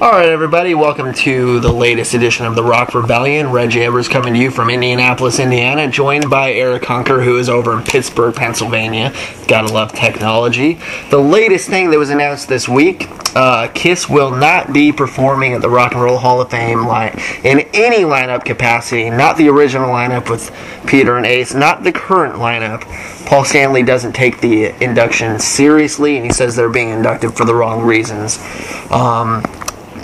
Alright everybody, welcome to the latest edition of the Rock Rebellion. Reggie Evers coming to you from Indianapolis, Indiana, joined by Eric Hunker, who is over in Pittsburgh, Pennsylvania. Gotta love technology. The latest thing that was announced this week, Kiss will not be performing at the Rock and Roll Hall of Fame in any lineup capacity, not the original lineup with Peter and Ace, not the current lineup. Paul Stanley doesn't take the induction seriously, and he says they're being inducted for the wrong reasons.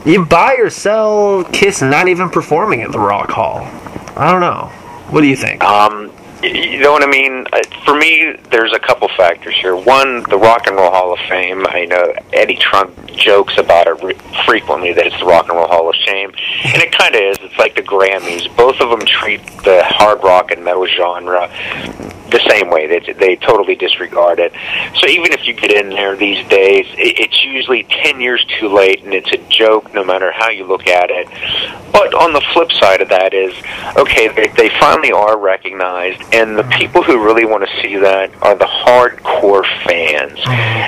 You buy or sell Kiss not even performing at the Rock Hall? I don't know. What do you think? You know what I mean? For me, there's a couple factors here. One, the Rock and Roll Hall of Fame. I know Eddie Trunk jokes about it frequently, that it's the Rock and Roll Hall of Shame. And it kind of is. It's like the Grammys. Both of them treat the hard rock and metal genre the same way. They totally disregard it. So even if you get in there these days, it's usually 10 years too late, and it's a joke no matter how you look at it. But on the flip side of that is, okay, they finally are recognized, and the people who really want to see that are the hardcore fans.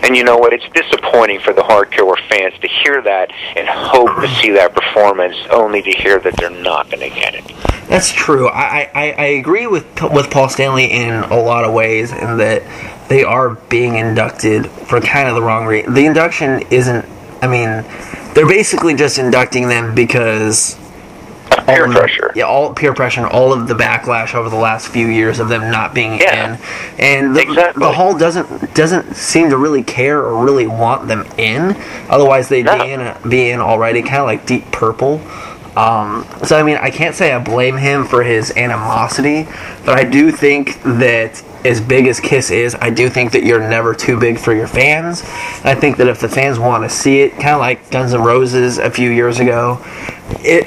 And you know what? It's disappointing for the hardcore fans to hear that and hope to see that performance, only to hear that they're not going to get it. That's true. I agree with Paul Stanley in a lot of ways, in that they are being inducted for kind of the wrong reason. The induction isn't, I mean, they're basically just inducting them because peer pressure. Yeah, all peer pressure and all of the backlash over the last few years of them not being in. And the Hall doesn't seem to really care or really want them in. Otherwise they'd be in already, kind of like Deep Purple. So I mean, I can't say I blame him for his animosity, but I do think that as big as Kiss is, I do think that you're never too big for your fans. I think that if the fans want to see it, kind of like Guns N' Roses a few years ago, it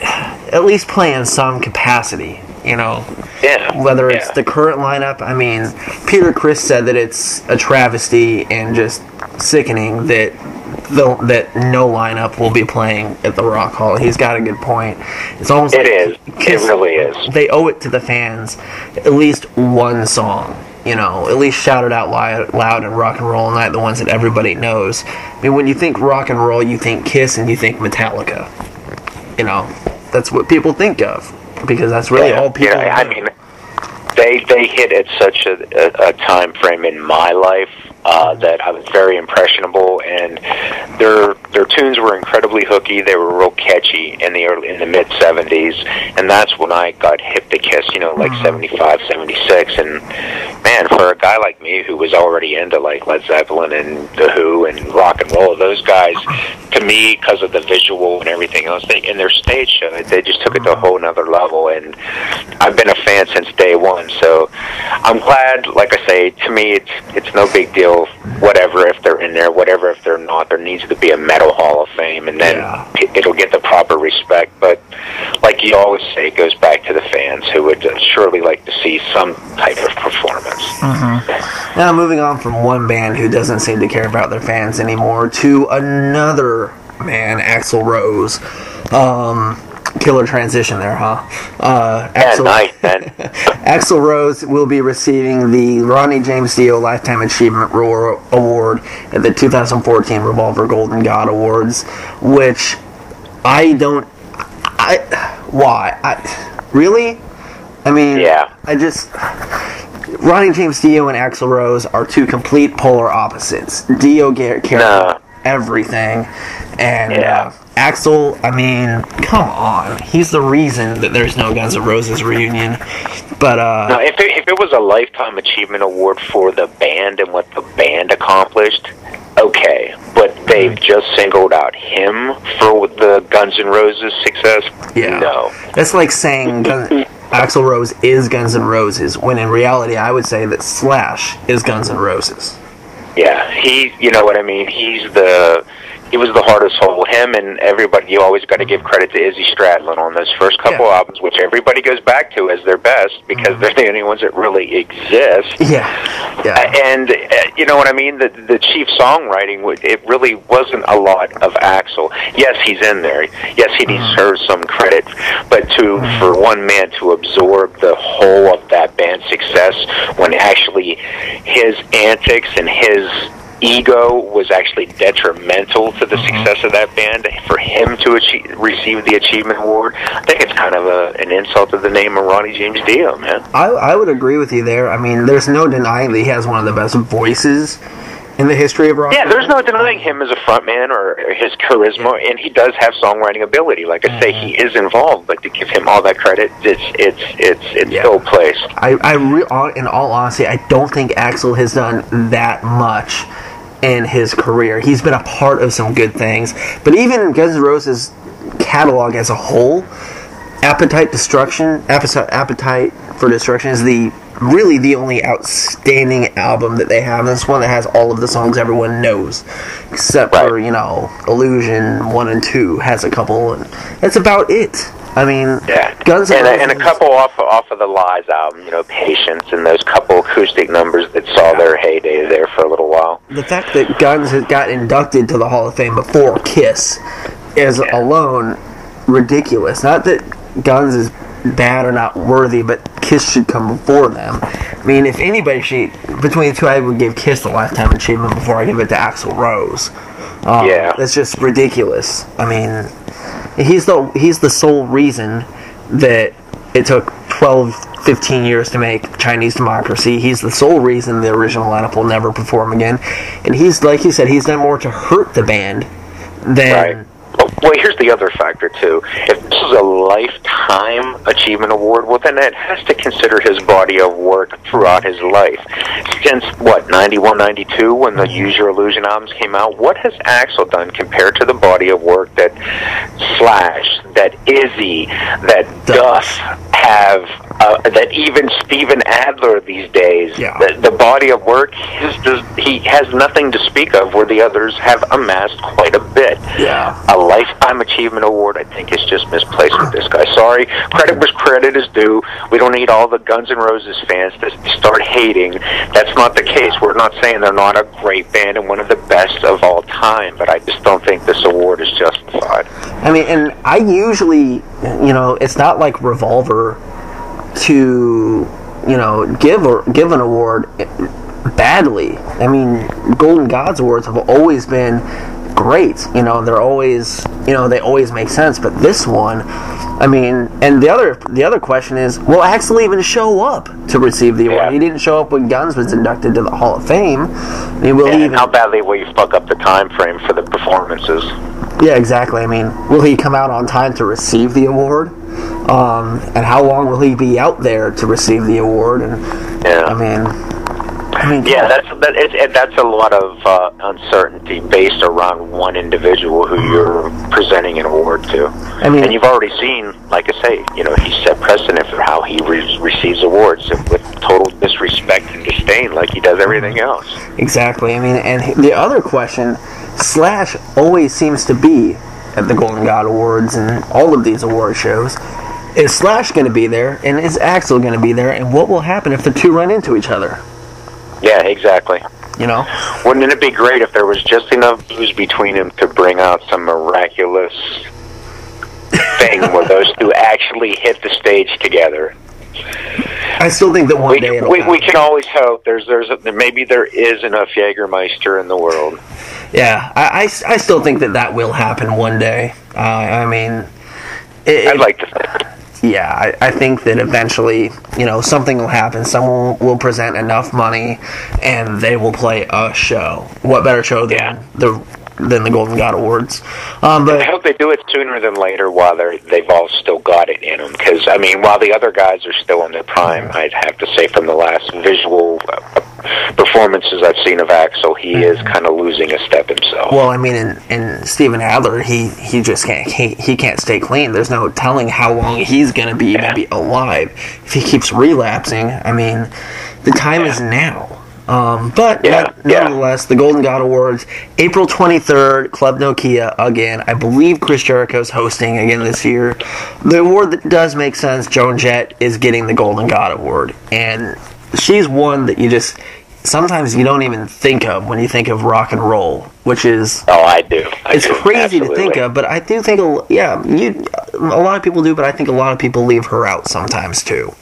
at least play in some capacity, you know. Yeah. Whether it's the current lineup, I mean, Peter Criss said that it's a travesty and just sickening that no lineup will be playing at the Rock Hall. He's got a good point. It's almost Kiss, it really is. They owe it to the fans at least one song. You know, at least shout it out loud and Rock and Roll Night, the ones that everybody knows. I mean, when you think rock and roll, you think Kiss and you think Metallica. You know, that's what people think of, because that's really all people know. I mean, they hit at such a time frame in my life that I was very impressionable, and their tunes were incredibly hooky. They were real catchy in the mid 70s, and that's when I got hip to Kiss. You know, like 75, 76, and man, for a guy like me who was already into like Led Zeppelin and The Who and rock and roll, those guys, to me, because of the visual and everything else, in their stage show, they just took it to a whole nother level, and I've been a fan since day one. So I'm glad. Like I say, to me, it's no big deal. Whatever if they're in there, whatever if they're not. There needs to be a Metal Hall of Fame, and then it'll get the proper respect. But like you always say, it goes back to the fans, who would surely like to see some type of performance. Now, moving on from one band who doesn't seem to care about their fans anymore to another man, Axl Rose. Killer transition there, huh? Nice, man. Axl Rose will be receiving the Ronnie James Dio Lifetime Achievement Award at the 2014 Revolver Golden God Awards, which really? I mean, Ronnie James Dio and Axl Rose are two complete polar opposites. Dio cares about everything, and Axl, I mean, come on. He's the reason that there's no Guns N' Roses reunion. But no, if it was a Lifetime Achievement Award for the band and what the band accomplished, okay. But they've just singled out him for the Guns N' Roses success? Yeah. No. That's like saying Axl Rose is Guns N' Roses, when in reality I would say that Slash is Guns N' Roses. Yeah, you know what I mean? He was the heart and soul. Him and everybody, you always got to give credit to Izzy Stradlin on those first couple albums, which everybody goes back to as their best, because they're the only ones that really exist. And you know what I mean? The chief songwriting, it really wasn't a lot of Axl. Yes, he's in there. Yes, he deserves some credit. But for one man to absorb the whole of that band's success, when actually his antics and his ego was actually detrimental to the success of that band. For him to receive the Achievement Award, I think it's kind of an insult to the name of Ronnie James Dio, man. I would agree with you there. I mean, there's no denying that he has one of the best voices in the history of rock. Yeah, there's no denying him as a frontman or his charisma, and he does have songwriting ability. Like I say, he is involved, but to give him all that credit, it's ill placed. In all honesty, I don't think Axl has done that much in his career. He's been a part of some good things, but even in Guns N' Roses' catalog as a whole, Appetite for Destruction is really the only outstanding album that they have. It's one that has all of the songs everyone knows, except for, Illusion 1 and 2 has a couple, and that's about it. I mean, Guns N' Roses, and a couple off of the Lies album, Patience, and those couple acoustic numbers that saw their heyday there for a little while. The fact that Guns has got inducted to the Hall of Fame before Kiss is alone ridiculous. Not that Guns is bad or not worthy, but Kiss should come before them. I mean, if anybody should, between the two, I would give Kiss the Lifetime Achievement before I give it to Axl Rose. That's just ridiculous. I mean, he's the sole reason that it took 12-15 years to make Chinese Democracy. He's the sole reason the original lineup will never perform again. And he's, like you said, he's done more to hurt the band than... Right. Well, here's the other factor, too. If this is a Lifetime Achievement Award, well, then it has to consider his body of work throughout his life. Since, 91, 92, when the Use Your Illusion albums came out, what has Axl done compared to the body of work that Slash, that Izzy, that Duff have, that even Steven Adler these days, the body of work, he has nothing to speak of where the others have amassed quite a bit. A Lifetime Achievement Award, I think, is just misplaced with this guy. Sorry, credit where credit is due. We don't need all the Guns N' Roses fans to start hating. That's not the case. We're not saying they're not a great band and one of the best of all time, but I just don't think this award is justified. I mean, and I usually, it's not like Revolver to, give an award badly. I mean, Golden Gods Awards have always been great. They're always, they always make sense. But this one, I mean, and the other question is, will Axl even show up to receive the award? He didn't show up when Guns was inducted to the Hall of Fame. I mean, and how badly will you fuck up the time frame for the performances? Yeah, exactly. I mean, will he come out on time to receive the award? And how long will he be out there to receive the award? And I mean, that's a lot of uncertainty based around one individual who you're presenting an award to. I mean, and you've already seen, like I say, he set precedent for how he receives awards with total disrespect and disdain, like he does everything else. Exactly. I mean, and the other question, Slash always seems to be at the Golden God Awards and all of these award shows. Is Slash going to be there, and is Axl going to be there, and what will happen if the two run into each other? Yeah, exactly. Wouldn't it be great if there was just enough booze between them to bring out some miraculous thing where those two actually hit the stage together? I still think that one day it'll happen. We can always hope. Maybe there is enough Jägermeister in the world. Yeah, I still think that will happen one day. I mean, I'd like to think. Yeah, I think that eventually, something will happen. Someone will present enough money, and they will play a show. What better show than the Golden God Awards? But I hope they do it sooner than later while they've all still got it in them. Because, I mean, while the other guys are still in their prime, I'd have to say from the last visual performances I've seen of Axl, he is kind of losing a step himself. Well, I mean, in Steven Adler, he just can't stay clean. There's no telling how long he's going to be maybe alive if he keeps relapsing. I mean, the time is now. But nonetheless, the Golden God Awards, April 23rd, Club Nokia again. I believe Chris Jericho's hosting again this year. The award that does make sense, Joan Jett is getting the Golden God Award, and she's one that sometimes you don't even think of when you think of rock and roll, which is... Oh, I do. It's crazy to think of, but I do think, a lot of people do, but I think a lot of people leave her out sometimes, too.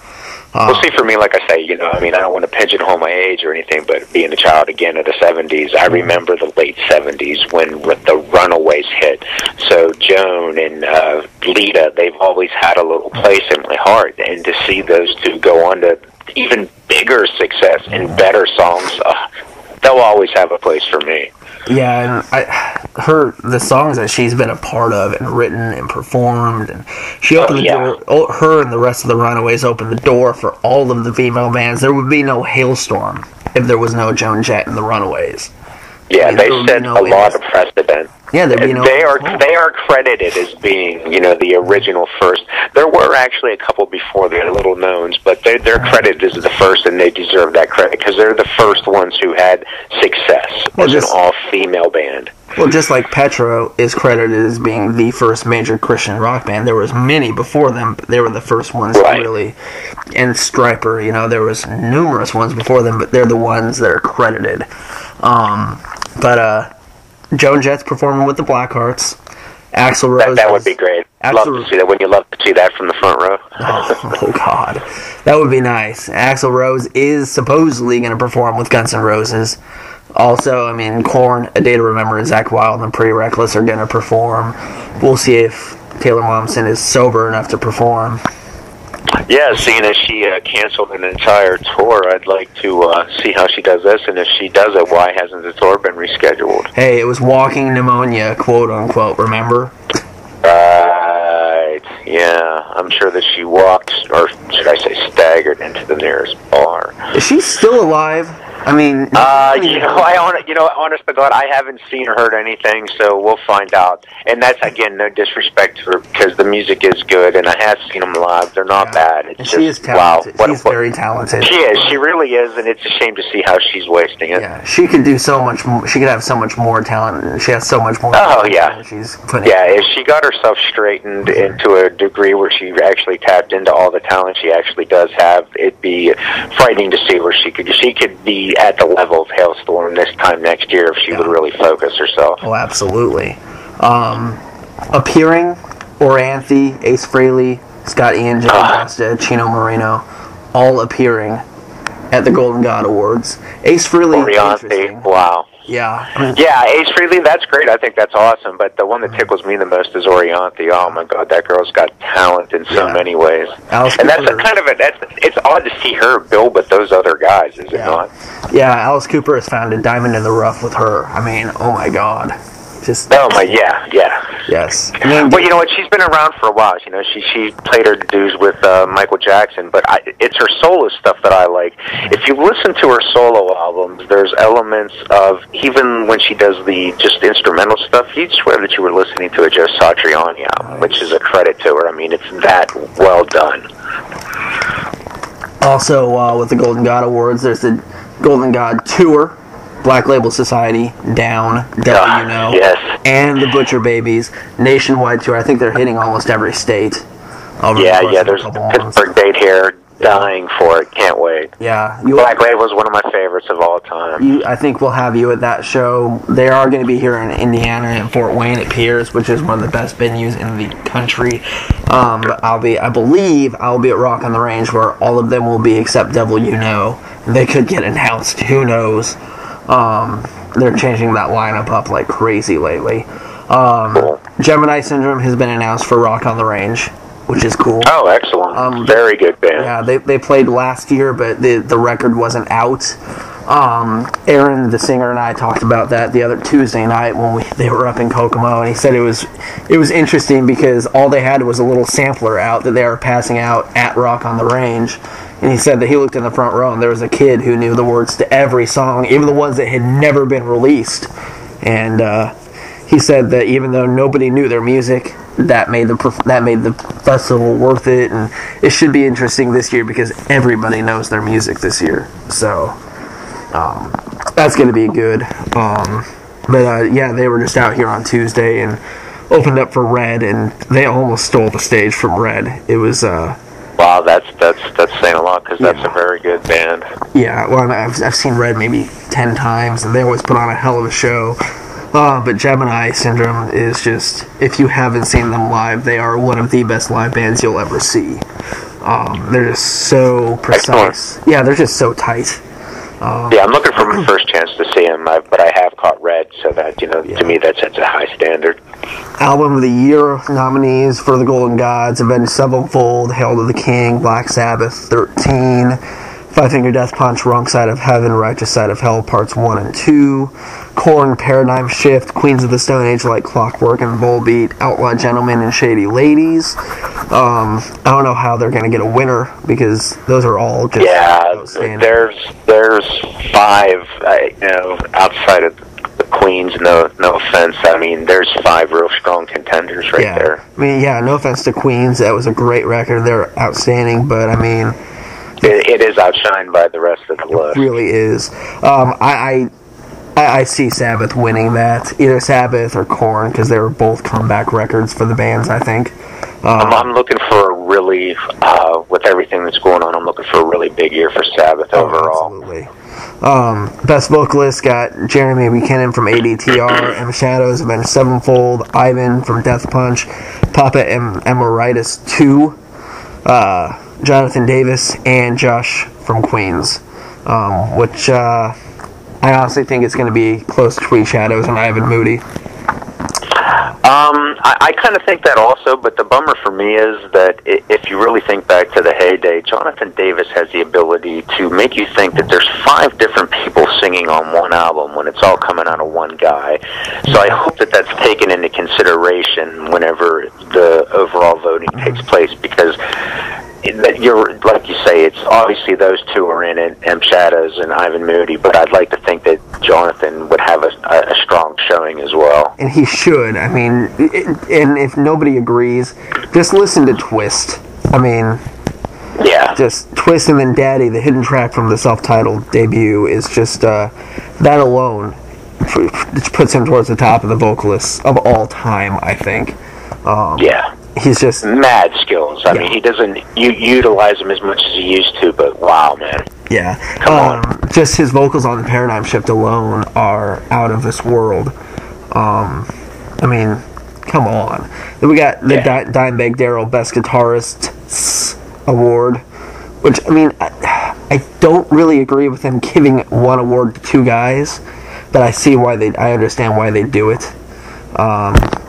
Well, see, for me, like I say, I don't want to pigeonhole my age or anything, but being a child, again, of the 70s, I remember the late 70s when the Runaways hit. So Joan and Lita, they've always had a little place in my heart, and to see those two go on to even bigger success and better songs, they'll always have a place for me. Yeah, and the songs that she's been a part of and written and performed, and she opened the door. Her and the rest of the Runaways opened the door for all of the female bands. There would be no Hailstorm if there was no Joan Jett and the Runaways. Yeah, they set a lot of precedent. Yeah, there'd be no. They are credited as being, the original first. There were actually a couple before they're little knowns, but they're credited as the first, and they deserve that credit because they're the first ones who had success as an all-female band. Well, just like Petra is credited as being the first major Christian rock band, there was many before them, but they were the first ones to really. And Stryper, there was numerous ones before them, but they're the ones that are credited. But Joan Jett's performing with the Blackhearts. Axl Rose. That would be great. Love to see that. When you love to see that from the front row. Oh God, that would be nice. Axl Rose is supposedly going to perform with Guns N' Roses. Also, Korn, A Day to Remember, and Zakk Wylde and Pretty Reckless are going to perform. We'll see if Taylor Momsen is sober enough to perform. Yeah, seeing as she canceled an entire tour, I'd like to see how she does this, and if she does it, why hasn't the tour been rescheduled? Hey, it was walking pneumonia, quote unquote, remember? Right, yeah. I'm sure that she walked, or should I say staggered, into the nearest bar. Is she still alive? Honest to God, I haven't seen or heard anything, so we'll find out. And that's, again, no disrespect to her, because the music is good, and I have seen them live. They're not bad. It's she is talented. Wow. She's very talented. She is. She really is, and it's a shame to see how she's wasting it. Yeah, she could do so much more. She could have so much more talent. She has so much more talent. She's putting if she got herself straightened into a degree where she actually tapped into all the talent she actually does have, it'd be frightening to see where she could be at the level of Hailstorm this time next year if she would really focus herself. Oh, absolutely. Appearing, Oranthe, Ace Frehley, Scott Ian, Jimmy Costa, Chino Moreno, all appearing at the Golden God Awards. Ace Frehley, Oranthe, wow. Yeah. Ace Frehley, that's great. I think that's awesome. But the one that tickles me the most is Orianthi. Oh my God, that girl's got talent in so many ways. And that's it's odd to see her build with those other guys, is it not? Yeah, Alice Cooper has found a diamond in the rough with her. Oh my God. Yes. Well, you know what? She's been around for a while. She played her dues with Michael Jackson, but it's her solo stuff that I like. If you listen to her solo albums, there's elements of, even when she does the just instrumental stuff, you'd swear that you were listening to a Joe Satriani album, which is a credit to her. It's that well done. Also, with the Golden God Awards, there's the Golden God Tour. Black Label Society, Down, yes. And the Butcher Babies nationwide tour. I think they're hitting almost every state. There's the Pittsburgh date here. Dying for it. Can't wait. Yeah. Black Label is one of my favorites of all time. I think we'll have you at that show. They are going to be here in Indiana and Fort Wayne at Pierce, which is one of the best venues in the country. But I believe I'll be at Rock on the Range, where all of them will be except Devil You Know. They could get announced. Who knows? They're changing that lineup up like crazy lately. Gemini Syndrome has been announced for Rock on the Range, which is cool. Oh, excellent. Very good band. Yeah, they played last year, but the record wasn't out. Aaron, the singer, and I talked about that the other Tuesday night when they were up in Kokomo, and he said it was interesting because all they had was a little sampler out that they were passing out at Rock on the Range. And he said that he looked in the front row and there was a kid who knew the words to every song, even the ones that had never been released. And he said that even though nobody knew their music, that made the festival worth it. And it should be interesting this year because everybody knows their music this year. So that's going to be good. They were just out here on Tuesday and opened up for Red, and they almost stole the stage from Red. It was wow, that's saying a lot because that's a very good band. Yeah, well, I've seen Red maybe 10 times, and they always put on a hell of a show. But Gemini Syndrome is just, if you haven't seen them live, they are one of the best live bands you'll ever see. They're just so precise. Excellent. Yeah, they're just so tight. Yeah, I'm looking for my first chance to see him, but I have caught Red, so that, to me that sets a high standard. Album of the Year nominees for the Golden Gods: Avenged Sevenfold, Hail to the King, Black Sabbath, 13, Five Finger Death Punch, Wrong Side of Heaven, Righteous Side of Hell, Parts 1 and 2, Korn, Paradigm Shift, Queens of the Stone Age, Like Clockwork and Volbeat, Outlaw Gentlemen and Shady Ladies. I don't know how they're going to get a winner, because those are all just outstanding. There's 5, outside of the Queens, no offense. I mean, there's 5 real strong contenders right there. I mean, no offense to Queens. That was a great record. They're outstanding, but I mean, it is outshined by the rest of the list. It really is. I see Sabbath winning that. Either Sabbath or Korn, because they were both comeback records for the bands, I think. I'm looking for a really, with everything that's going on, I'm looking for a really big year for Sabbath overall. Absolutely. Best vocalist got Jeremy Buchanan from ADTR, M Shadows, Avenged Sevenfold, Ivan from Death Punch, Papa Emeritus 2, Jonathan Davis, and Josh from Queens, which I honestly think it's going to be close between Shadows and Ivan Moody. I kind of think that also, but the bummer for me is that if you really think back to the heyday, Jonathan Davis has the ability to make you think that there's 5 different people singing on one album when it's all coming out of one guy. So I hope that that's taken into consideration whenever the overall voting takes place, because you're, like you say, it's obviously those 2 are in it, M Shadows and Ivan Moody, but I'd like to think that Jonathan would have a strong showing as well. And he should. I mean, and if nobody agrees, just listen to Twist. I mean, yeah, just Twist, and then Daddy, the hidden track from the self-titled debut, is just, that alone puts him towards the top of the vocalists of all time, I think. Yeah. He's just mad skills. I mean, he doesn't utilize them as much as he used to, but wow, man. Yeah. Come on. Just his vocals on the Paradigm Shift alone are out of this world. I mean, come on. Then we got the Dimebag Darrell Best Guitarist Award, which, I mean, I don't really agree with him giving one award to 2 guys, but I understand why they do it.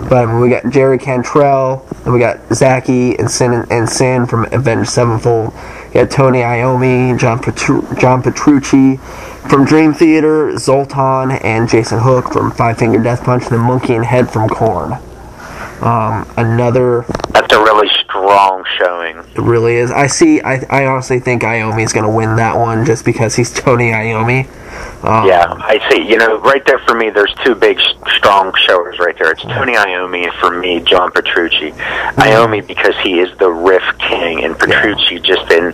But I mean, we got Jerry Cantrell, and we got Zachy and Sin from Avenged Sevenfold. We got Tony Iommi, John Petrucci from Dream Theater, Zoltan and Jason Hook from Five Finger Death Punch, and then Monkey and Head from Korn. That's a really strong showing. It really is. I honestly think Iommi's going to win that one just because he's Tony Iommi. Yeah, I see. Right there for me, there's 2 big, strong showers right there. It's Tony Iommi, and for me, John Petrucci. Iommi because he is the riff king, and Petrucci just in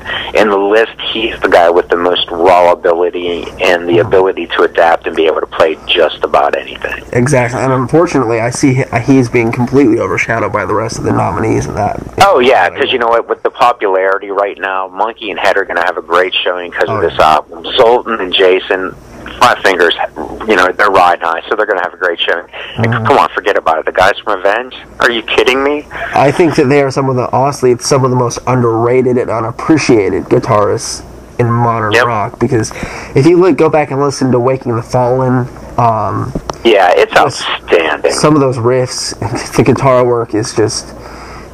the list, he's the guy with the most raw ability and the ability to adapt and be able to play just about anything. Exactly, and unfortunately, I see he's being completely overshadowed by the rest of the nominees in that. Oh, yeah, because you know what? With the popularity right now, Monkey and Head are going to have a great showing because of this album. Zoltan and Jason, Five Fingers, they're riding high, so they're going to have a great showing. Come on, forget about it. The guys from Revenge? Are you kidding me? I think that they are some of the most underrated and unappreciated guitarists in modern rock, because if you go back and listen to Waking the Fallen, it's outstanding. Some of those riffs, the guitar work is just...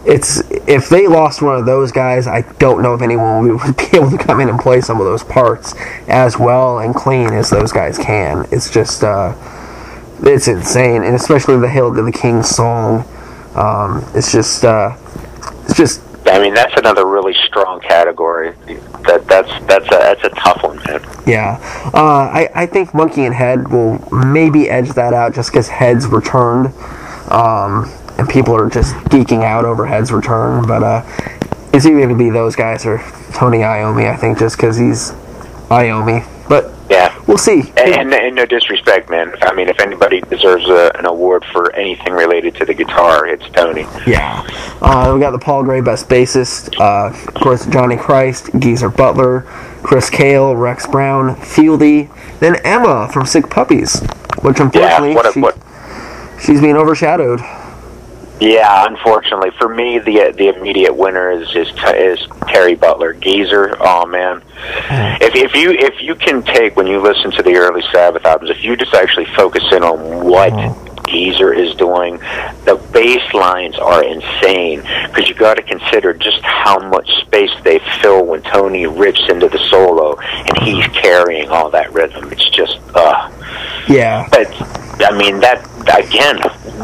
if they lost one of those guys, I don't know if anyone would be able to come in and play some of those parts as well and clean as those guys can. It's just, it's insane, and especially the Hail to the King song. It's just. I mean, that's another really strong category. That's a tough one, man. Yeah, I think Monkey and Head will maybe edge that out just because Head's returned. And people are just geeking out over Head's return, but it's either going to be those guys or Tony Iommi, I think, just because he's Iommi. But yeah, we'll see. And no disrespect, man. I mean, if anybody deserves an award for anything related to the guitar, it's Tony. Yeah. We got the Paul Gray Best Bassist, of course, Johnny Christ, Geezer Butler, Chris Cale, Rex Brown, Fieldy, then Emma from Sick Puppies, which unfortunately she's being overshadowed. Yeah, unfortunately for me, the immediate winner is Terry Butler, Geezer. Oh man, if you can take, when you listen to the early Sabbath albums, if you just actually focus in on what Geezer is doing, the bass lines are insane, because you got to consider just how much space they fill when Tony rips into the solo and he's carrying all that rhythm. It's just yeah. But I mean, that again,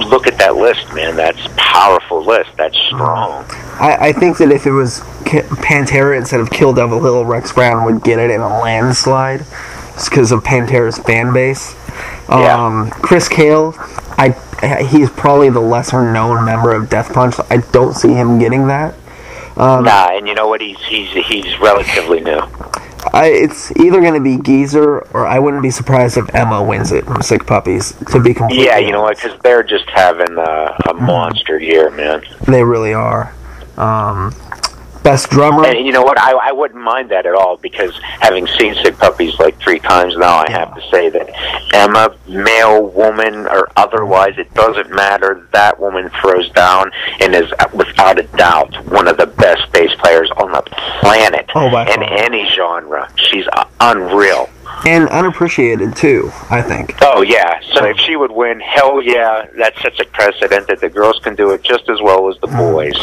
look at that list, man. That's a powerful list. That's strong. I think that if it was Pantera instead of Kill Devil Hill, Rex Brown would get it in a landslide, just because of Pantera's fan base. Chris Cale, he's probably the lesser known member of Death Punch. I don't see him getting that. Nah, and you know what? He's relatively new. It's either going to be Geezer, or I wouldn't be surprised if Emma wins it from Sick Puppies, to be completely Yeah, you know what? Because they're just having a monster year, man. They really are. Best drummer. And you know what? I wouldn't mind that at all, because having seen Sick Puppies like 3 times now, I have to say that Emma, male, woman, or otherwise, it doesn't matter. That woman throws down and is, without a doubt, one of the best bass players on the planet in any genre. She's unreal. And unappreciated, too, I think. Oh, yeah. So if she would win, hell yeah, that sets a precedent that the girls can do it just as well as the boys.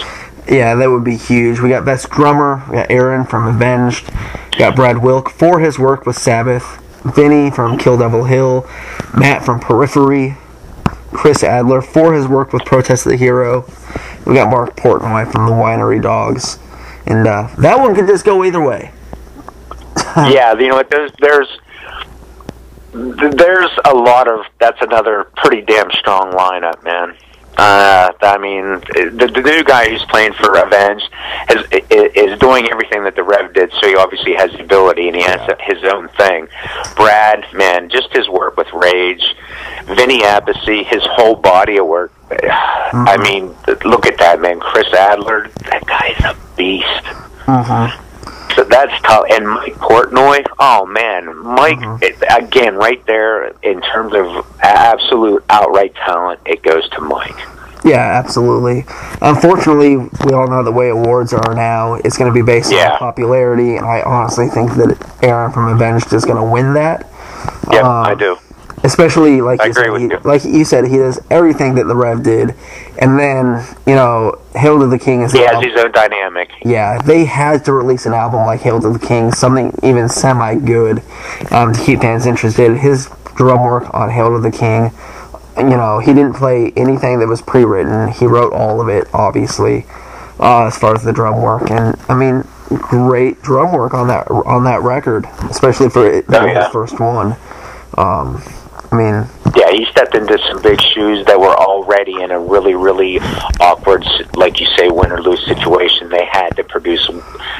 Yeah, that would be huge. We got Best Drummer. We got Aaron from Avenged. We got Brad Wilk for his work with Sabbath. Vinny from Kill Devil Hill. Matt from Periphery. Chris Adler for his work with Protest of the Hero. We got Mark Portnoy from the Winery Dogs. And that one could just go either way. Yeah, you know what? There's a lot of, that's another pretty damn strong lineup, man. I mean, the new guy who's playing for Avenged is doing everything that the Rev did, so he obviously has the ability, and he has his own thing. Brad, man, just his work with Rage. Vinny Appice, his whole body of work. I mean, look at that, man. Chris Adler, that guy's a beast. So that's tough. And Mike Portnoy, oh man, Mike, again, right there, in terms of absolute outright talent, it goes to Mike. Yeah, absolutely. Unfortunately, we all know the way awards are now. It's going to be based on popularity, and I honestly think that Aaron from Avenged is going to win that. Yeah, I do. Especially, like you said, he does everything that the Rev did, and then, you know, Hail to the King is... He has his own dynamic. Yeah, they had to release an album like Hail to the King, something even semi-good, to keep fans interested. His drum work on Hail to the King, you know, he didn't play anything that was pre-written. He wrote all of it, obviously, as far as the drum work, and, I mean, great drum work on that record, especially for it being his first one. I mean... Yeah, he stepped into some big shoes that were already in a really, really awkward, like you say, win or lose situation. They had to produce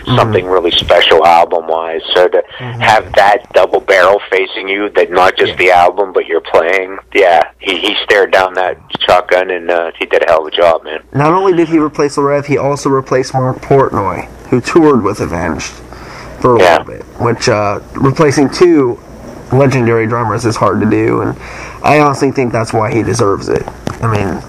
something really special album-wise. So to have that double barrel facing you, that not just the album, but you're playing, he stared down that shotgun, and he did a hell of a job, man. Not only did he replace the Rev, he also replaced Mark Portnoy, who toured with Avenged for a little bit, which replacing 2 legendary drummers is hard to do, and I honestly think that's why he deserves it. I mean,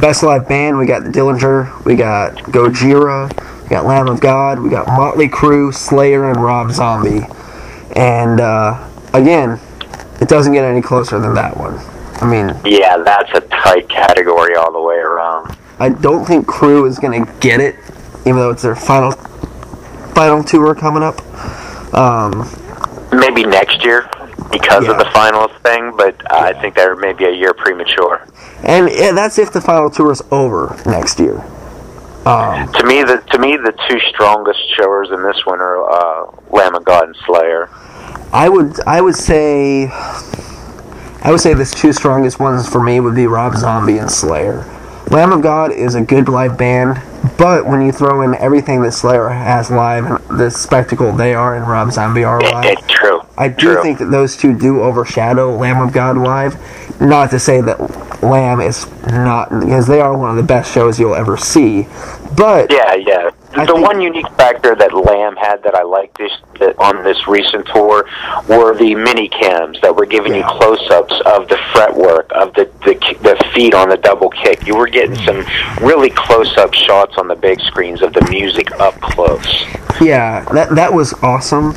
Best Live Band, we got the Dillinger, we got Gojira, we got Lamb of God, we got Motley Crue, Slayer, and Rob Zombie. And again, it doesn't get any closer than that one. I mean, yeah, that's a tight category all the way around. I don't think Crue is going to get it, even though it's their final tour coming up. Maybe next year because of the finals thing, but I think they're maybe a year premature. And that's if the final tour is over next year. To me, the 2 strongest showers in this one are Lamb of God and Slayer. I would say the 2 strongest ones for me would be Rob Zombie and Slayer. Lamb of God is a good live band, but when you throw in everything that Slayer has live and the spectacle they are and Rob Zombie are live, I do think that those 2 do overshadow Lamb of God live. Not to say that Lamb is not, because they are one of the best shows you'll ever see, but the one unique factor that Lamb had that I liked on this recent tour were the mini cams that were giving you close-ups of the fretwork, of the feet on the double kick. You were getting some really close-up shots on the big screens of the music up close. Yeah, that was awesome.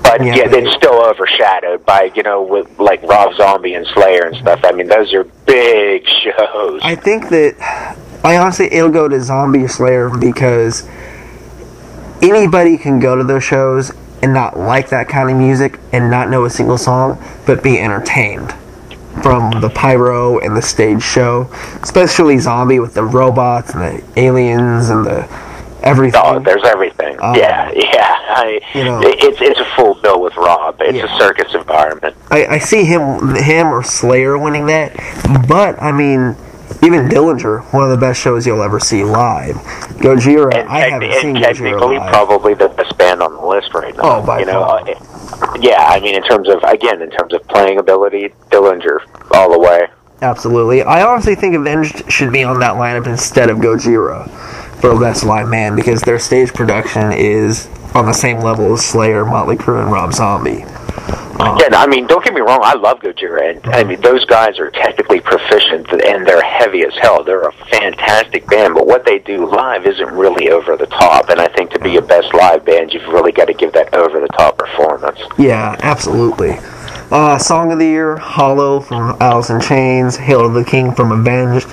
But it's still overshadowed by, with like Rob Zombie and Slayer and stuff. I mean, those are big shows. I think that, I honestly, it'll go to Zombie or Slayer because anybody can go to those shows and not like that kind of music and not know a single song, but be entertained from the pyro and the stage show. Especially Zombie with the robots and the aliens and the everything. Oh, there's everything. It's a full bill with Rob. It's a circus environment. I see him or Slayer winning that, but I mean, even Dillinger, one of the best shows you'll ever see live. Gojira, I haven't seen Gojira technically live. Probably the best band on the list right now. Oh, by far. I mean, in terms of playing ability, Dillinger all the way. Absolutely. I honestly think Avenged should be on that lineup instead of Gojira for Best Live Man because their stage production is on the same level as Slayer, Motley Crue, and Rob Zombie. I mean, don't get me wrong, I love Gojira, and I mean, those guys are technically proficient, and they're heavy as hell. They're a fantastic band, but what they do live isn't really over the top, and I think to be a best live band, you've really got to give that over-the-top performance. Yeah, absolutely. Song of the Year, Hollow from Alice in Chains, Hail to the King from Avenged,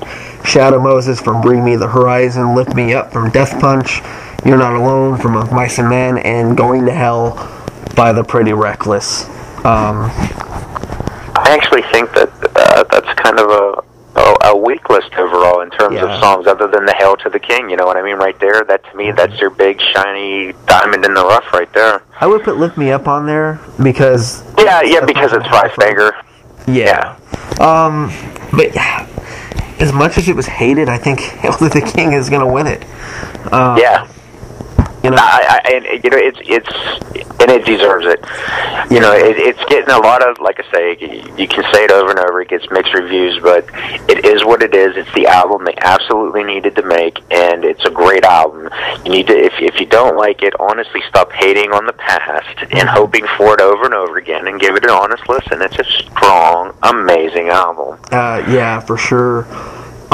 Shadow Moses from Bring Me the Horizon, Lift Me Up from Death Punch, You're Not Alone from Of Mice and Men, and Going to Hell by The Pretty Reckless. I actually think that that's kind of a weak list overall in terms of songs, other than the Hail to the King. You know what I mean? Right there, that to me, that's your big shiny diamond in the rough right there. I would put Lift Me Up on there because because it's Five Finger. Yeah. But as much as it was hated, I think Hail to the King is going to win it. And it deserves it. It's getting a lot of, like I say, you can say it over and over. It gets mixed reviews, but it is what it is. It's the album they absolutely needed to make, and it's a great album. You need to, if you don't like it, honestly, stop hating on the past and hoping for it over and over again, and give it an honest listen. It's a strong, amazing album. Yeah, for sure.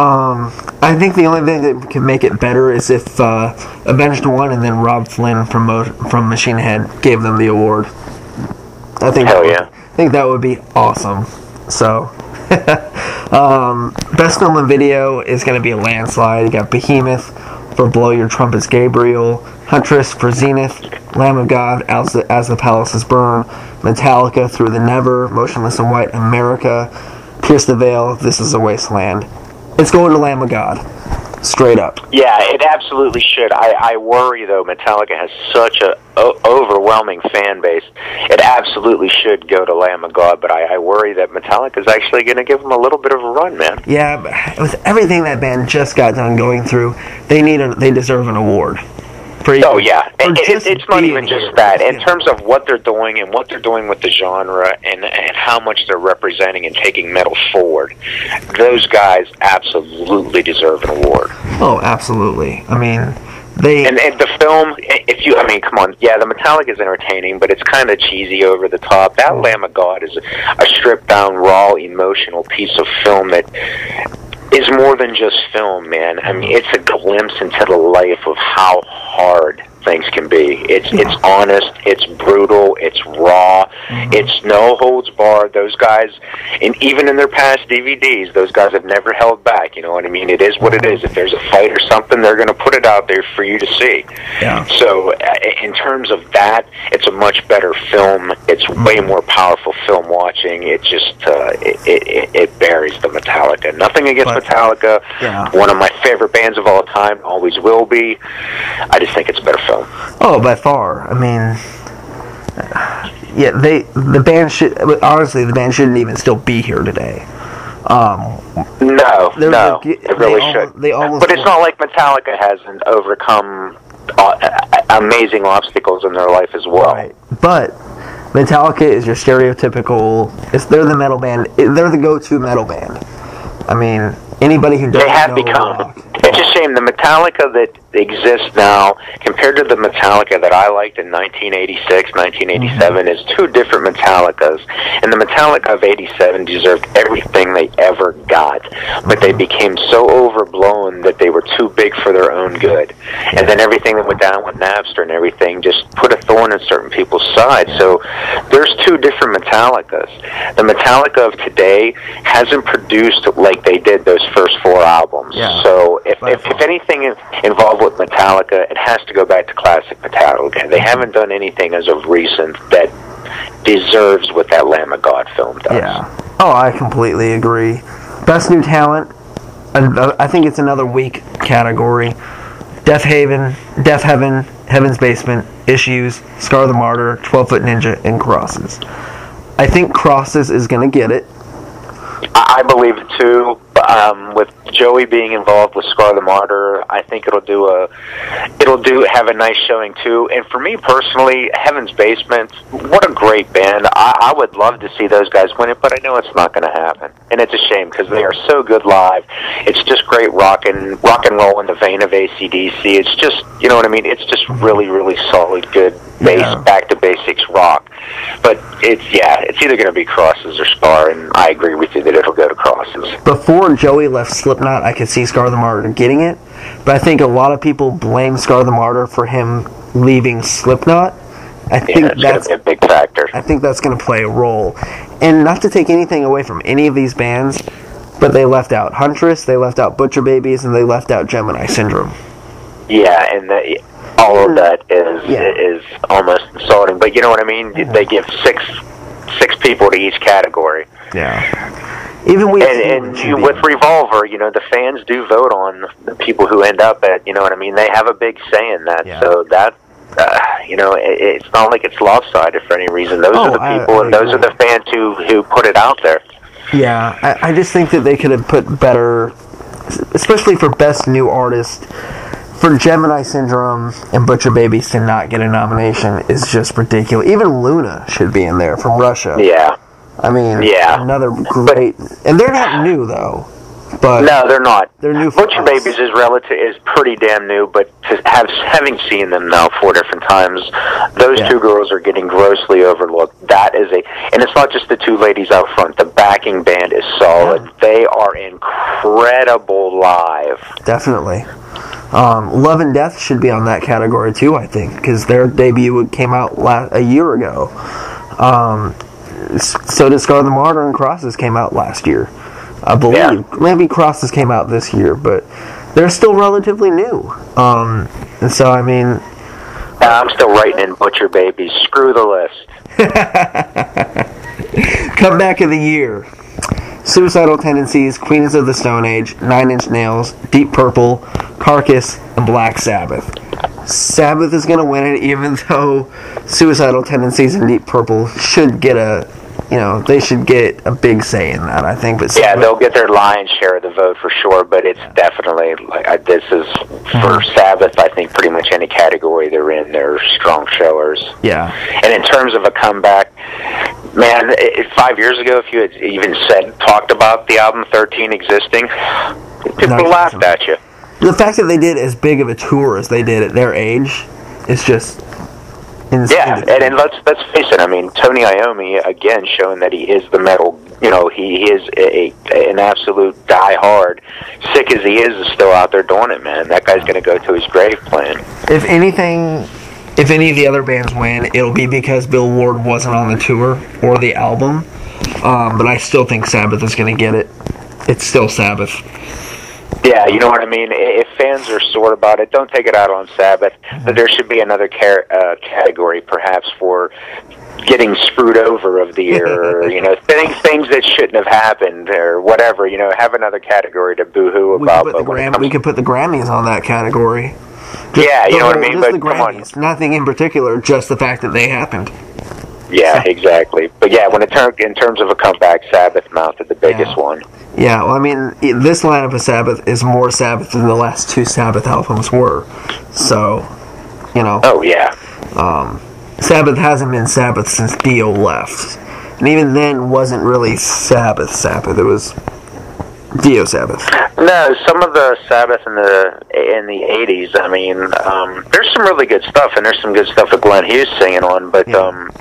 I think the only thing that can make it better is if Avenged won and then Rob Flynn from Machine Head gave them the award. I think that would be awesome. So, best film and video is going to be a landslide. You got Behemoth for Blow Your Trumpets, Gabriel, Huntress for Zenith, Lamb of God, As the Palaces Burn, Metallica, Through the Never, Motionless in White, America, Pierce the Veil, This Is a Wasteland. It's going to Lamb of God. Straight up. Yeah, it absolutely should. I worry, though, Metallica has such a overwhelming fan base. It absolutely should go to Lamb of God, but I worry that Metallica's actually going to give them a little bit of a run, man. Yeah, but with everything that band just got done going through, they deserve an award. It's not even just that. In terms of what they're doing and what they're doing with the genre and how much they're representing and taking metal forward, those guys absolutely deserve an award. Oh, absolutely. I mean, And the film, come on, the Metallica is entertaining, but it's kind of cheesy, over the top. That Lamb of God is a stripped down, raw, emotional piece of film that is more than just film, man. I mean, it's a glimpse into the life of how hard things can be. It's honest, it's brutal, it's raw, it's no holds barred. Those guys, and even in their past DVDs, those guys have never held back. You know what I mean? It is what it is. If there's a fight or something, they're going to put it out there for you to see. Yeah. So, in terms of that, it's a much better film. It's way more powerful film watching. It just it buries the Metallica. Nothing against Metallica. Yeah. One of my favorite bands of all time, always will be. I just think it's a better film. Oh, by far. I mean, the band shouldn't even still be here today. No, it really should. But it's not like Metallica hasn't overcome amazing obstacles in their life as well. Right. But Metallica is your stereotypical. They're the metal band. They're the go-to metal band. I mean, anybody who doesn't they have know become. rock, It's a shame. The Metallica that exists now, compared to the Metallica that I liked in 1986, 1987, is two different Metallicas. And the Metallica of 87 deserved everything they ever got. But they became so overblown that they were too big for their own good. And then everything that went down with Napster and everything just put a thorn in certain people's side. So there's two different Metallicas. The Metallica of today hasn't produced like they did those first four albums. Yeah. So if anything is involved with Metallica, it has to go back to classic Metallica. They haven't done anything as of recent that deserves what that Lamb of God film does. Yeah. Oh, I completely agree. Best New Talent, I think it's another weak category. Death Heaven, Heaven's Basement, Issues, Scar the Martyr, 12-Foot Ninja, and Crosses. I think Crosses is going to get it. I believe it too. With Joey being involved with Scar the Martyr, I think it'll have a nice showing too. And for me personally, Heaven's Basement, what a great band. I would love to see those guys win it, but I know it's not going to happen. And it's a shame because they are so good live. It's just great rock and roll in the vein of AC/DC. It's just, you know what I mean? It's just really, really solid, good back to basics rock. But it's either going to be Crosses or Scar, and I agree with you that it'll go to Crosses. Before Joey left Slipknot, I could see Scar the Martyr getting it, but I think a lot of people blame Scar the Martyr for him leaving Slipknot. I think that's going to be a big factor. I think that's going to play a role. And not to take anything away from any of these bands, but they left out Huntress, they left out Butcher Babies, and they left out Gemini Syndrome. Yeah, and all of that is almost insulting. But you know what I mean? They give six people to each category. Yeah. Even with Revolver, you know, the fans do vote on the people who end up at, you know what I mean? They have a big say in that. Yeah. So that, you know, it's not like it's lopsided for any reason. Those are the people, and those are the fans who put it out there. Yeah, I just think that they could have put better, especially for Best New Artist. For Gemini Syndrome and Butcher Babies to not get a nomination is just ridiculous. Even Luna should be in there from Russia. Yeah. I mean, another great... And they're not new, though. But no, they're not. They're new. Butcher Babies is pretty damn new, but having seen them now 4 different times, those two girls are getting grossly overlooked. That is and it's not just the two ladies out front. The backing band is solid. Yeah. They are incredible live. Definitely. Love and Death should be on that category too, I think, because their debut came out a year ago. So did Scar the Martyr, and Crosses came out last year, I believe. Yeah. Maybe Crosses came out this year, but they're still relatively new. And so, I mean... I'm still writing in Butcher Babies. Screw the list. Comeback of the year. Suicidal Tendencies, Queens of the Stone Age, 9 Inch Nails, Deep Purple, Carcass, and Black Sabbath. Sabbath is going to win it, even though Suicidal Tendencies and Deep Purple should get they should get a big say in that, I think. But yeah, they'll get their lion's share of the vote for sure, but it's definitely, this is, for Sabbath, I think pretty much any category they're in, they're strong showers. Yeah. And in terms of a comeback, man, 5 years ago, if you had even talked about the album 13 existing, people laughed at you. The fact that they did as big of a tour as they did at their age is just insane. Yeah, and let's face it. I mean, Tony Iommi, again, showing that he is the metal. You know, he is an absolute die-hard. Sick as he is still out there doing it, man. That guy's going to go to his grave playing. If any of the other bands win, it'll be because Bill Ward wasn't on the tour or the album. But I still think Sabbath is going to get it. It's still Sabbath. Yeah, you know what I mean? If fans are sore about it, don't take it out on Sabbath. But there should be another category, perhaps, for getting screwed over of the year, or, you know, things that shouldn't have happened, or whatever. You know, have another category to boo-hoo about. We could put the Grammys on that category. You know what I mean? Just the Grammys. Nothing in particular, just the fact that they happened. Yeah, exactly. But yeah, in terms of a comeback, Sabbath mounted the biggest one. Yeah, well, I mean, this lineup of Sabbath is more Sabbath than the last 2 Sabbath albums were. So, you know. Oh, yeah. Sabbath hasn't been Sabbath since Dio left. And even then wasn't really Sabbath. It was Dio Sabbath. No, some of the Sabbath in the '80s. I mean, there's some really good stuff, and there's some good stuff with Glenn Hughes singing on. But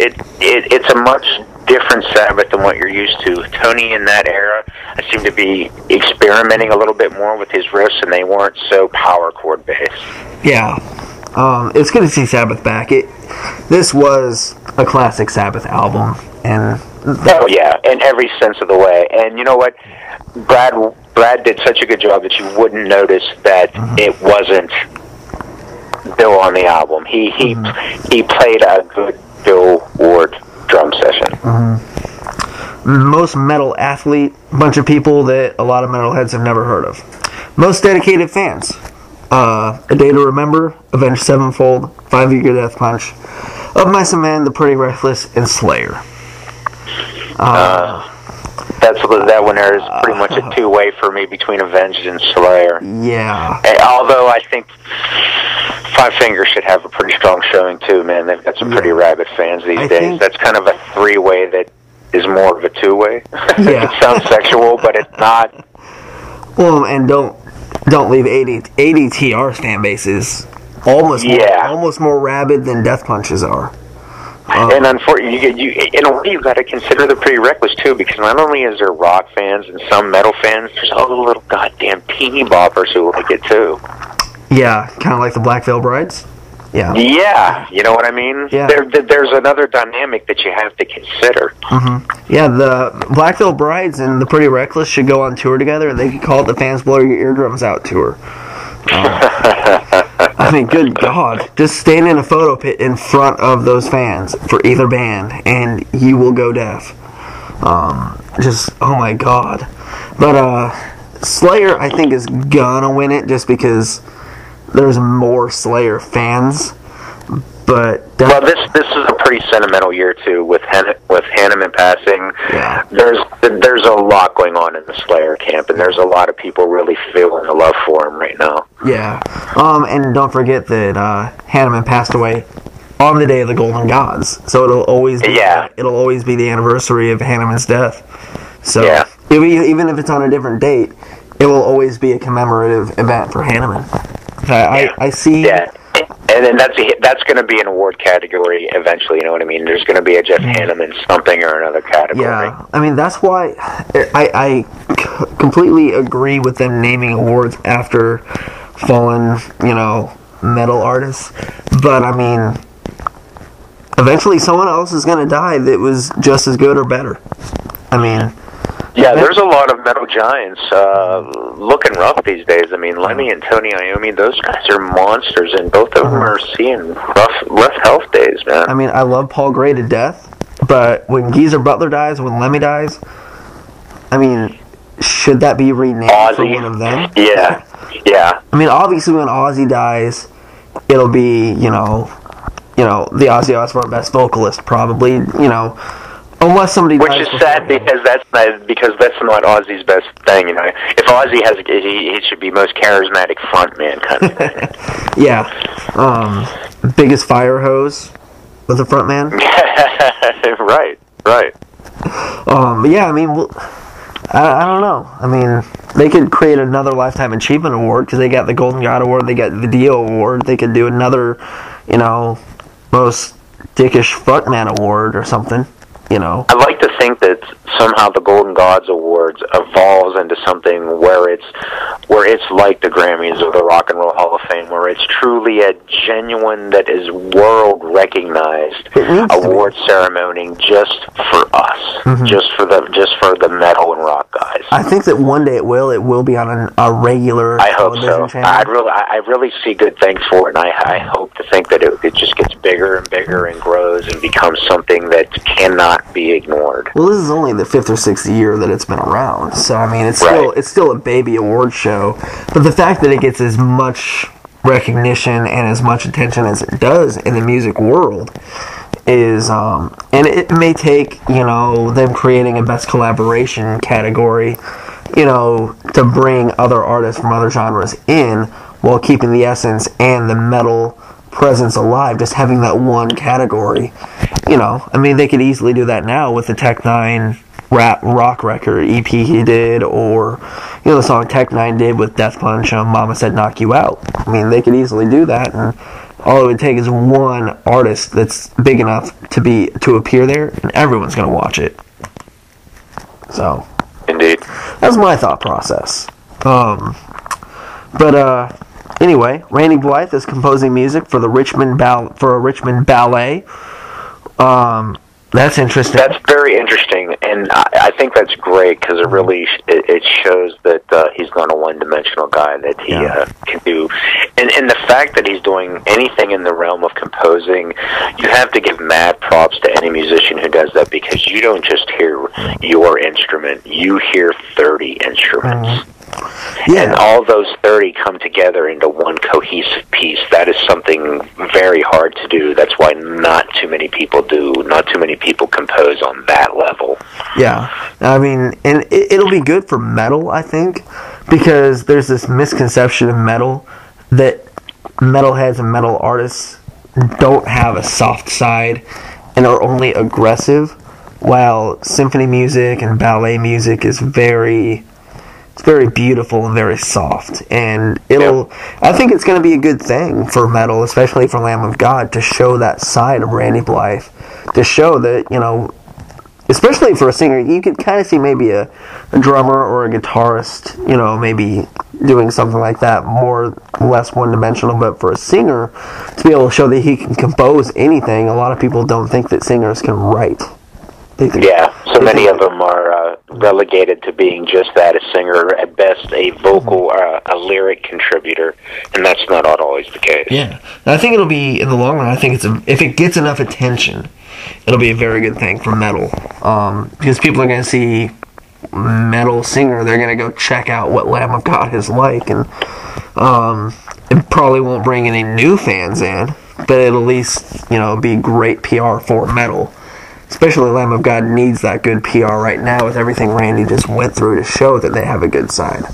it's a much different Sabbath than what you're used to. Tony in that era seemed to be experimenting a little bit more with his riffs, and they weren't so power chord based. Yeah, it's good to see Sabbath back. This was a classic Sabbath album, and in every sense of the way. And you know what? Brad did such a good job that you wouldn't notice that it wasn't Bill on the album. He played a good Bill Ward drum session. Most metal athlete, bunch of people that a lot of metalheads have never heard of. Most dedicated fans. A Day to Remember, Avenged Sevenfold, 5 Year Death Punch, Of Mice and Men, The Pretty Reckless, and Slayer. That one there is pretty much a two-way for me between Avenged and Slayer. Yeah. Although I think Five Finger should have a pretty strong showing too, man. They've got some pretty rabid fans these days. That's kind of a three-way that is more of a two-way. Yeah. It sounds sexual, but it's not. Well, and don't leave ADTR's fan base is almost more rabid than Death Punch's are. And unfortunately, in a way, you've got to consider the Pretty Reckless too, because not only is there rock fans and some metal fans, there's all the little goddamn teeny boppers who like it too. Yeah, kind of like the Black Veil Brides. Yeah. Yeah, you know what I mean? Yeah. There's another dynamic that you have to consider. Yeah, the Black Veil Brides and the Pretty Reckless should go on tour together. They could call it the Fans Blow Your Eardrums Out tour. I mean, good God. Just stand in a photo pit in front of those fans for either band, and you will go deaf. Oh my God. But Slayer, I think, is gonna win it just because there's more Slayer fans. But well, this is a pretty sentimental year too, with Hanneman passing. Yeah. There's a lot going on in the Slayer camp, and there's a lot of people really feeling the love for him right now. Yeah. And don't forget that Hanneman passed away on the day of the Golden Gods, so it'll always be the anniversary of Hanneman's death. So even if it's on a different date, it will always be a commemorative event for Hanneman. I see. Yeah. And then that's going to be an award category eventually, you know what I mean? There's going to be a Jeff Hanneman something or another category. Yeah, I mean, that's why I completely agree with them naming awards after fallen, metal artists. But, I mean, eventually someone else is going to die that was just as good or better. I mean... Yeah, there's a lot of metal giants looking rough these days. I mean, Lemmy and Tony Iommi, those guys are monsters, and both of them are seeing rough health days, man. I mean, I love Paul Gray to death, but when Geezer Butler dies, when Lemmy dies, I mean, should that be renamed for one of them? Yeah. I mean, obviously when Ozzy dies, it'll be, the Ozzy Osbourne best vocalist, probably, unless somebody which dies is sad because that's not Ozzy's best thing, If Ozzy has, he should be most charismatic frontman kind of thing. Yeah, biggest fire hose with a frontman. Right. But yeah, I mean, I don't know. I mean, they could create another Lifetime Achievement Award because they got the Golden God Award, they got the Dio Award. They could do another, most dickish frontman award or something. I'd like to think that somehow the Golden Gods Awards evolves into something where it's like the Grammys or the Rock and Roll Hall of Fame, where it's truly a genuine, that is world recognized award ceremony just for us, just for the metal and rock guys. I think that one day it will be on a regular. I hope so. Channel. I really see good things for it, and I hope to think that it just gets bigger and bigger and grows and becomes something that cannot be ignored. Well, this is only the 5th or 6th year that it's been around, so I mean, it's still a baby award show. But the fact that it gets as much recognition and as much attention as it does in the music world is, and it may take them creating a best collaboration category, to bring other artists from other genres in while keeping the essence and the metal presence alive, just having that one category. I mean, they could easily do that now with the Tech 9 rap rock record EP he did, or the song Tech Nine did with Death Punch on Mama Said Knock You Out. I mean, they could easily do that, and all it would take is one artist that's big enough to appear there, and everyone's going to watch it. So, indeed, that's my thought process. Anyway, Randy Blythe is composing music for the Richmond Ballet. That's interesting. That's very interesting, and I think that's great because it really it shows that he's not a one-dimensional guy, that he can do. And the fact that he's doing anything in the realm of composing, you have to give mad props to any musician who does that, because you don't just hear your instrument, you hear 30 instruments. Mm-hmm. Yeah. And all those 30 come together into one cohesive piece. That is something very hard to do. That's why not too many people compose on that level. Yeah. I mean, and it'll be good for metal, I think, because there's this misconception of metal that metalheads and metal artists don't have a soft side and are only aggressive, while symphony music and ballet music is very beautiful and very soft, and I think it's going to be a good thing for metal, especially for Lamb of God, to show that side of Randy Blythe, to show that, especially for a singer, you could kind of see maybe a drummer or a guitarist, maybe doing something like that, less one-dimensional, but for a singer to be able to show that he can compose anything, a lot of people don't think that singers can write. So many of them are relegated to being just that, a singer, at best a vocal, a lyric contributor, and that's not always the case. Yeah, and I think it'll be, in the long run, I think if it gets enough attention, it'll be a very good thing for metal, because people are going to see metal singer, they're going to go check out what Lamb of God is like, and it probably won't bring any new fans in, but it'll at least, be great PR for metal. Especially Lamb of God needs that good PR right now with everything Randy just went through to show that they have a good side.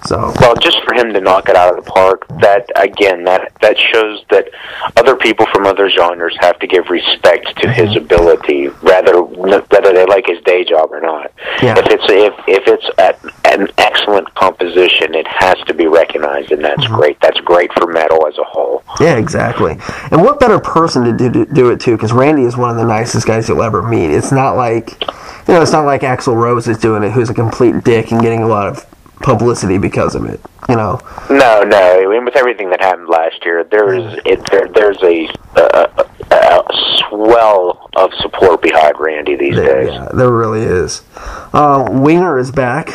So, well, just for him to knock it out of the park, that shows that other people from other genres have to give respect to his ability, whether they like his day job or not. Yeah. If it's an excellent composition, it has to be recognized, and that's great. That's great for metal as a whole. Yeah, exactly. And what better person to do it to? Because Randy is one of the nicest guys you'll ever meet. It's not like Axl Rose is doing it, who's a complete dick and getting a lot of publicity because of it. No. I mean, with everything that happened last year, there's a swell of support behind Randy these days. Yeah, there really is. Winger is back.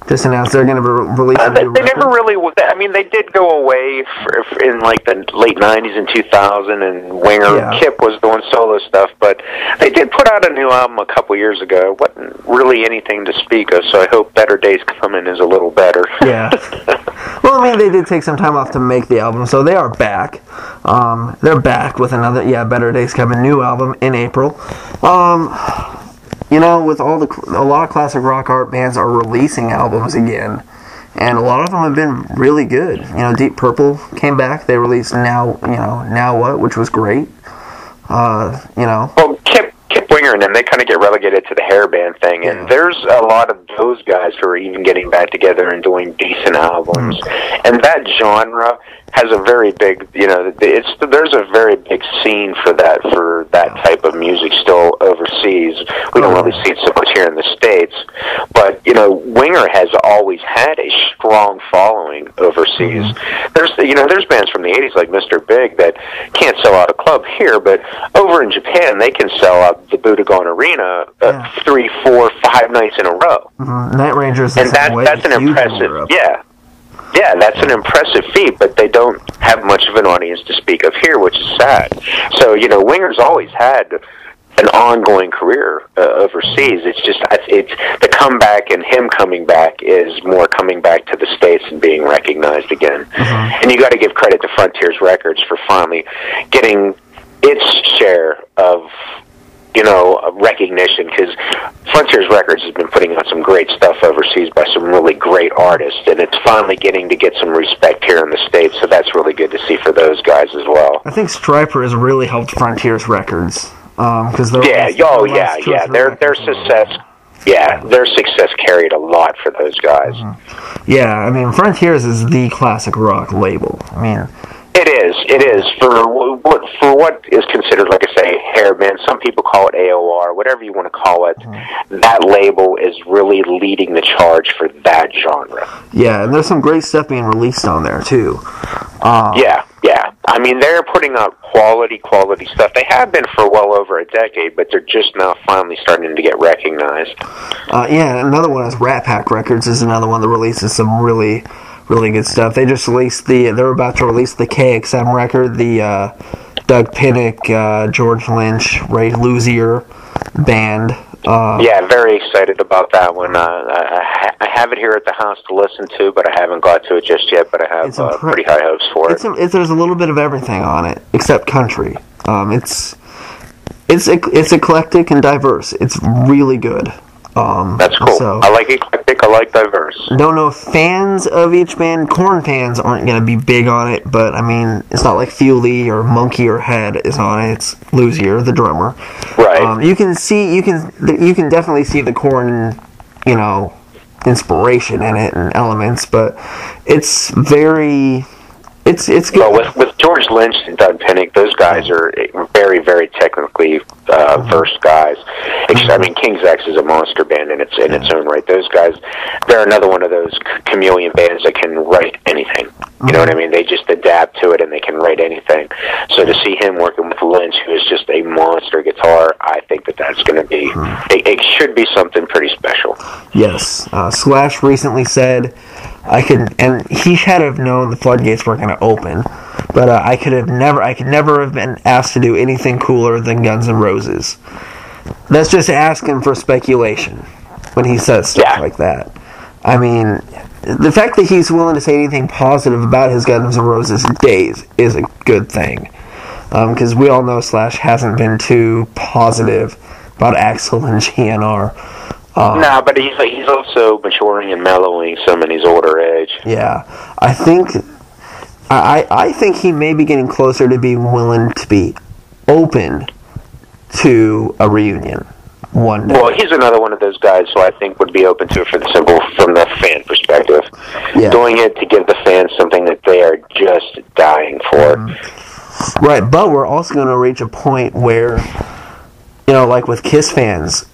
Just announced they're going to release a new record. Never really. I mean, they did go away in like the late '90s and 2000, and Winger Kip was doing solo stuff, but they did put out a new album a couple years ago. It wasn't really anything to speak of, so I hope Better Days Coming is a little better. Yeah. Well, I mean, they did take some time off to make the album, so they are back. They're back with another Better Days Coming new album in April. With a lot of classic rock art bands are releasing albums again, and a lot of them have been really good. Deep Purple came back. They released Now What, which was great. Well, Kip Winger and them, they kind of get relegated to the hair band thing, and there's a lot of those guys who are even getting back together and doing decent albums. And that genre has a very big, there's a very big scene for that type of music still overseas. We don't really see it so much here in the States, but Winger has always had a strong following overseas. There's bands from the '80s like Mr. Big that can't sell out a club here, but over in Japan they can sell out the Budokan Arena 3, 4, 5 nights in a row. Night Rangers, and that's an impressive, that's an impressive feat, but they don't have much of an audience to speak of here, which is sad. So, Winger's always had an ongoing career overseas. It's just, it's the comeback, and him coming back is more coming back to the States and being recognized again. And you got to give credit to Frontiers Records for finally getting its share of recognition, because Frontiers Records has been putting out some great stuff overseas by some really great artists, and it's finally getting to get some respect here in the States, so that's really good to see for those guys as well. I think Stryper has really helped Frontiers Records, because their success Yeah, their success carried a lot for those guys. Yeah, I mean, Frontiers is the classic rock label. I mean, It is for what is considered, like I say, hair band. Some people call it AOR, whatever you want to call it. That label is really leading the charge for that genre. Yeah, and there's some great stuff being released on there too. Yeah. I mean, they're putting out quality stuff. They have been for well over a decade, but they're just now finally starting to get recognized. Yeah, another one is Rat Pack Records is another one that releases some really good stuff. They just released they're about to release the KXM record, the Doug Pinnick, George Lynch, Ray Luzier band. Yeah, very excited about that one. I have it here at the house to listen to, but I haven't got to it just yet, but I have pretty high hopes for it. There's a little bit of everything on it, except country. It's eclectic and diverse. It's really good. That's cool. So, I like eclectic. I like diverse. Don't know if fans of each band, Korn fans aren't going to be big on it, but I mean, it's not like Fuely or Monkey or Head is on it. It's Luzier, the drummer. Right. You can definitely see the Korn, inspiration in it and elements, but it's very. It's good. Well, with George Lynch and Doug Pinnick, those guys are very, very technically versed guys. I mean, King's X is a monster band in its own right. Those guys, they're another one of those chameleon bands that can write anything. You know what I mean? They just adapt to it and they can write anything. So to see him working with Lynch, who is just a monster guitar, I think that's going to be. It should be something pretty special. Yes, Slash recently said. And he should have known the floodgates were going to open, but I could never have been asked to do anything cooler than Guns N' Roses. That's just asking for speculation when he says stuff like that. I mean, the fact that he's willing to say anything positive about his Guns N' Roses days is a good thing, because we all know Slash hasn't been too positive about Axl and GNR. No, but he's also maturing and mellowing some in his older age. Yeah, I think he may be getting closer to being willing to be open to a reunion one day. Well, he's another one of those guys who I think would be open to it from the fan perspective. Yeah. Doing it to give the fans something that they are just dying for. Right, but we're also going to reach a point where, like with Kiss fans,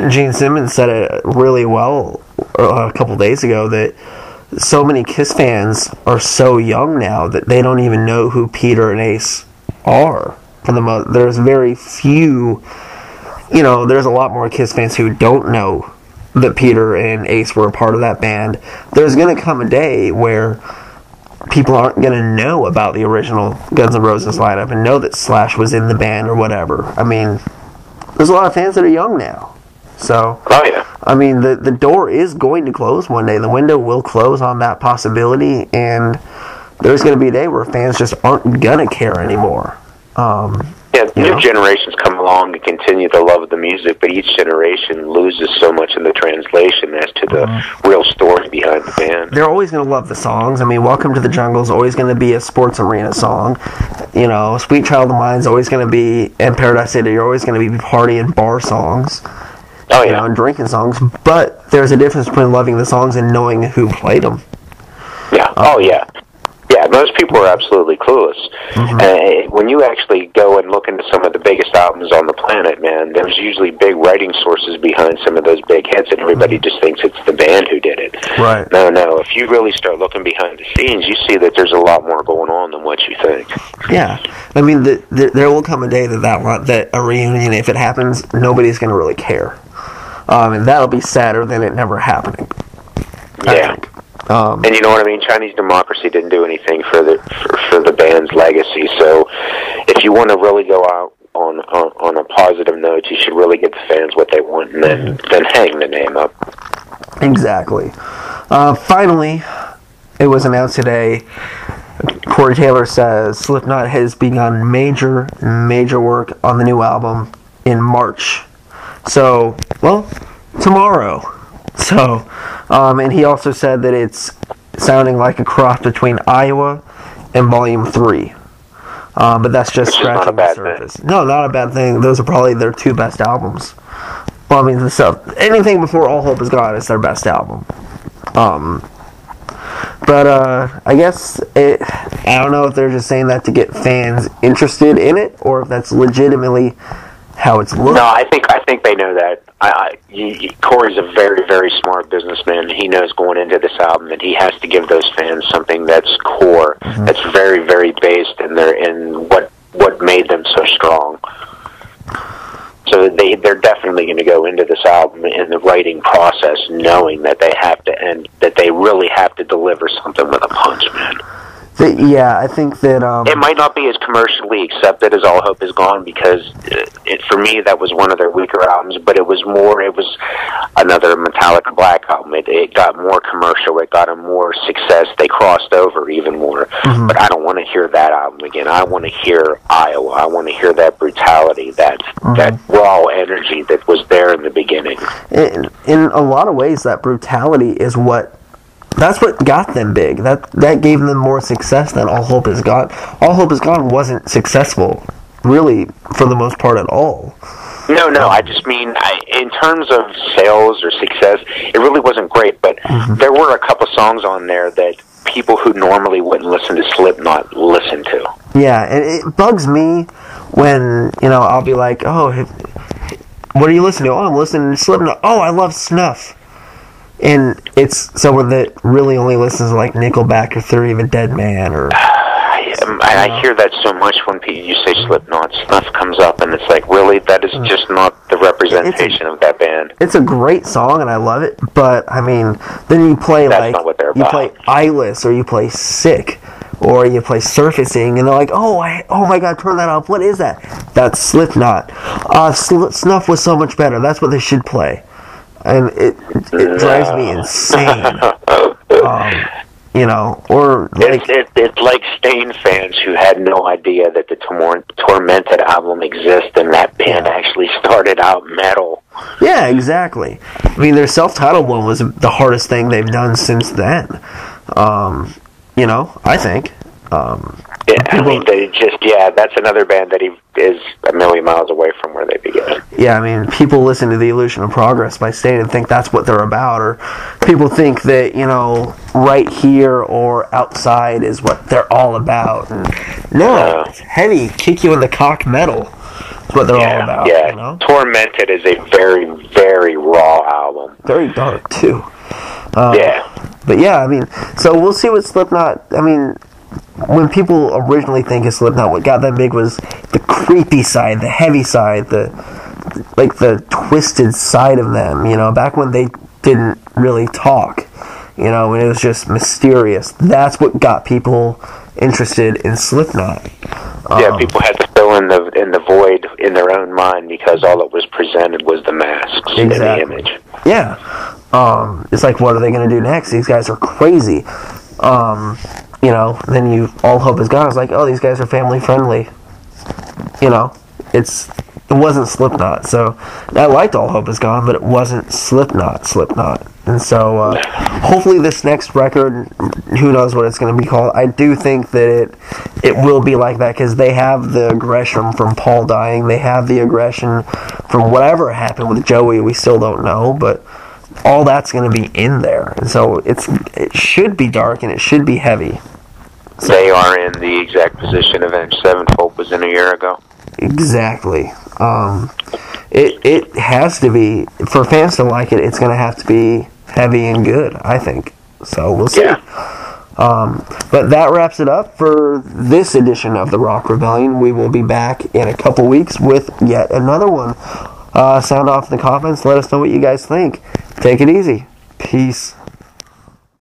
Gene Simmons said it really well a couple days ago that so many Kiss fans are so young now that they don't even know who Peter and Ace are. There's very few, there's a lot more Kiss fans who don't know that Peter and Ace were a part of that band. There's going to come a day where people aren't going to know about the original Guns N' Roses lineup and know that Slash was in the band or whatever. I mean, there's a lot of fans that are young now. So, I mean, the door is going to close one day. The window will close on that possibility, and there's going to be a day where fans just aren't going to care anymore. New generations come along and continue to love the music, but each generation loses so much in the translation as to the real story behind the band. They're always going to love the songs. I mean, Welcome to the Jungle is always going to be a sports arena song. Sweet Child of Mine is always going to be, and Paradise City are always going to be party and bar songs. And drinking songs, but there's a difference between loving the songs and knowing who played them. Yeah, most people are absolutely clueless. When you actually go and look into some of the biggest albums on the planet, man, there's usually big writing sources behind some of those big hits, and everybody just thinks it's the band who did it. Right. No. If you really start looking behind the scenes, you see that there's a lot more going on than what you think. Yeah. I mean, there will come a day that a reunion, if it happens, nobody's going to really care. And that'll be sadder than it never happening. Yeah. And you know what I mean? Chinese Democracy didn't do anything for the band's legacy. So if you want to really go out on a positive note, you should really get the fans what they want and then hang the name up. Exactly. Finally, it was announced today, Corey Taylor says Slipknot has begun major work on the new album in March. So, tomorrow. So, and he also said that it's sounding like a cross between Iowa and Volume 3. But that's just scratching the surface. No, not a bad thing. Those are probably their two best albums. Well, I mean, anything before All Hope Is Gone is their best album. But I guess I don't know if they're just saying that to get fans interested in it, or if that's legitimately how it's looked. No, I think they know that. Corey's a very, very smart businessman. He knows going into this album that he has to give those fans something that's core, that's very, very based in what made them so strong. So they're definitely going to go into this album in the writing process knowing that they really have to deliver something with a punch, man. Yeah, I think that it might not be as commercially accepted as All Hope Is Gone, because for me that was one of their weaker albums, but it was another Metallica Black album. It got more commercial, it got a more success, they crossed over even more. But I don't want to hear that album again. I want to hear Iowa. I want to hear that brutality, that raw energy that was there in the beginning. In a lot of ways, that brutality is that's what got them big. That gave them more success than All Hope Is Gone. All Hope Is Gone wasn't successful, really, for the most part at all. No, I just mean, in terms of sales or success, it really wasn't great, but there were a couple songs on there that people who normally wouldn't listen to Slipknot listen to. Yeah, and it bugs me when, I'll be like, oh, what are you listening to? Oh, I'm listening to Slipknot. Oh, I love Snuff. And it's someone that really only listens to like Nickelback or Theory of a Dead Man, or I hear that so much when you say Slipknot. Snuff comes up, and it's like, really, that is just not the representation of that band. It's a great song, and I love it. But I mean, then you play not what they're about. You play Eyeless, or you play Sick, or you play Surfacing, and they're like, oh my God, turn that off. What is that? That's Slipknot. Snuff was so much better. That's what they should play. And it drives me insane. Or like it's like Stain fans who had no idea that the Tormented album exists, and that band actually started out metal. Yeah, exactly. I mean, their self-titled one was the hardest thing they've done since then. I think. That's another band that is a million miles away from where they began. Yeah, I mean, people listen to The Illusion of Progress by Stain and think that's what they're about, or people think that, Right Here or Outside is what they're all about. And no, it's heavy, kick you in the cock metal. That's what they're all about. Yeah, Tormented is a very, very raw album. Very dark, too. But yeah, I mean, so we'll see what Slipknot, when people originally think of Slipknot, what got them big was the creepy side, the heavy side, the twisted side of them, back when they didn't really talk, when it was just mysterious. That's what got people interested in Slipknot. People had to fill in the void in their own mind, because all that was presented was the masks and the image. Yeah. It's like, what are they going to do next? These guys are crazy. Then All Hope Is Gone. It's like, oh, these guys are family friendly. It wasn't Slipknot. So I liked All Hope Is Gone, but it wasn't Slipknot. And so hopefully this next record, who knows what it's going to be called. I do think that it will be like that, because they have the aggression from Paul dying. They have the aggression from whatever happened with Joey. We still don't know, but all that's going to be in there. And so it should be dark, and it should be heavy. So, they are in the exact position Avenged Sevenfold was in a year ago. Exactly. It has to be, for fans to like it, it's going to have to be heavy and good, I think. So we'll see. Yeah. But that wraps it up for this edition of the Rock Rebellion. We will be back in a couple weeks with yet another one. Sound off in the comments. Let us know what you guys think. Take it easy. Peace.